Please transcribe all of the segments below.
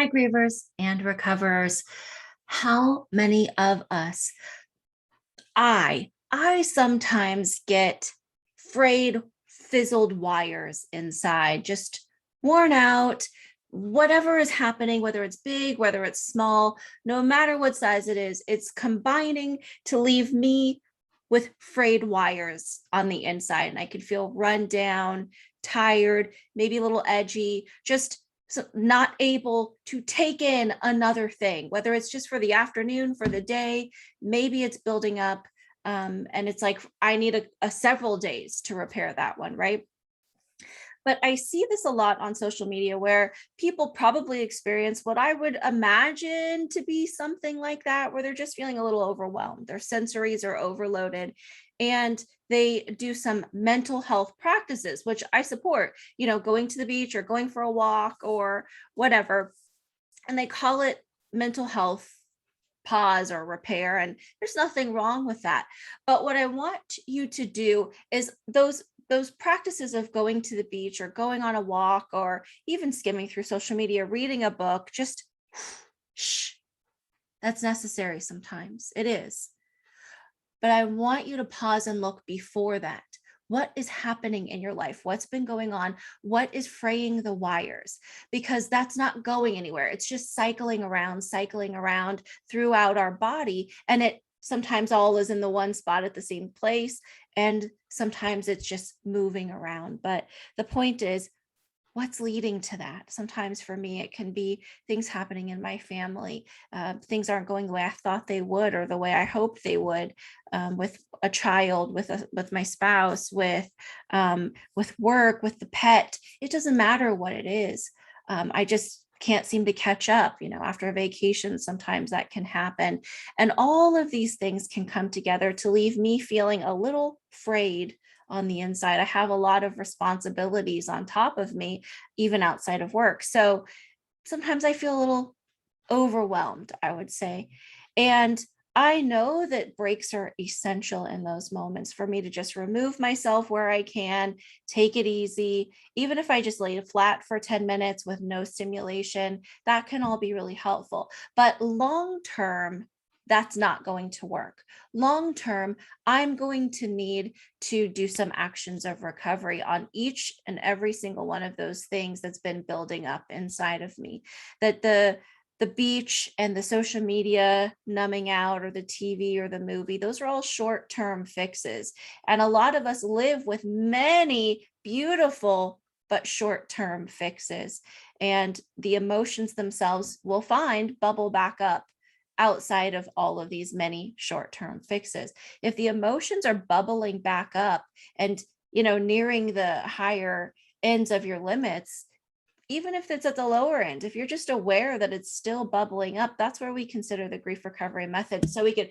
Hi, grievers and recoverers. How many of us, I sometimes get frayed, fizzled wires inside, just worn out, whatever is happening, whether it's big, whether it's small, no matter what size it is, it's combining to leave me with frayed wires on the inside. And I can feel run down, tired, maybe a little edgy, just not able to take in another thing, whether it's just for the afternoon, for the day, maybe it's building up. And it's like, I need a several days to repair that one, right? But I see this a lot on social media where people probably experience what I would imagine to be something like that, where they're just feeling a little overwhelmed. Their sensories are overloaded and they do some mental health practices, which I support, going to the beach or going for a walk or whatever. And they call it mental health pause or repair, and there's nothing wrong with that. But what I want you to do is those practices of going to the beach or going on a walk or even skimming through social media, reading a book, just shh, that's necessary. Sometimes it is, but I want you to pause and look before that. What is happening in your life? What's been going on? What is fraying the wires? Because that's not going anywhere. It's just cycling around throughout our body. And it sometimes all is in the one spot at the same place. And sometimes it's just moving around. But the point is, what's leading to that? Sometimes for me, it can be things happening in my family. Things aren't going the way I thought they would or the way I hoped they would, with a child, with my spouse, with work, with the pet. It doesn't matter what it is. I just can't seem to catch up. After a vacation, sometimes that can happen. And all of these things can come together to leave me feeling a little frayed on the inside. I have a lot of responsibilities on top of me, even outside of work. So sometimes I feel a little overwhelmed, I would say. And I know that breaks are essential in those moments for me to just remove myself where I can, take it easy. Even if I just lay flat for 10 minutes with no stimulation, that can all be really helpful. But long term, that's not going to work. Long term, I'm going to need to do some actions of recovery on each and every single one of those things that's been building up inside of me. That the beach and the social media numbing out or the TV or the movie, those are all short-term fixes. And a lot of us live with many beautiful but short-term fixes. And the emotions themselves will find bubble back up outside of all of these many short-term fixes. If the emotions are bubbling back up and, nearing the higher ends of your limits, even if it's at the lower end, if you're just aware that it's still bubbling up, that's where we consider the grief recovery method. So we could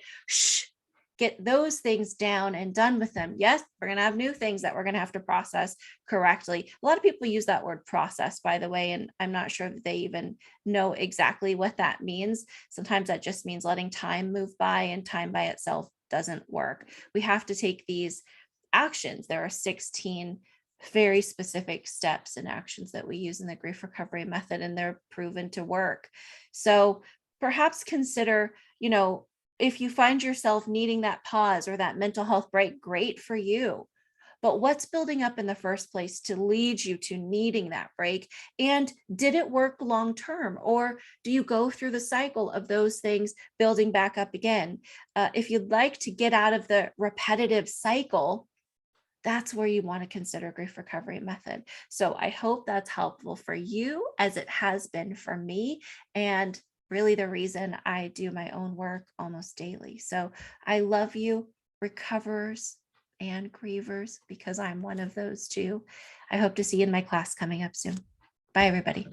get those things down and done with them. Yes, we're going to have new things that we're going to have to process correctly. A lot of people use that word process, by the way, and I'm not sure that they even know exactly what that means. Sometimes that just means letting time move by, and time by itself doesn't work. We have to take these actions. There are 16 very specific steps and actions that we use in the grief recovery method, and they're proven to work. So perhaps consider, if you find yourself needing that pause or that mental health break, great for you. But what's building up in the first place to lead you to needing that break? And did it work long term? Or do you go through the cycle of those things building back up again? If you'd like to get out of the repetitive cycle, that's where you want to consider grief recovery method. So I hope that's helpful for you, as it has been for me, and really the reason I do my own work almost daily. So I love you, recoverers and grievers, because I'm one of those too. I hope to see you in my class coming up soon. Bye, everybody.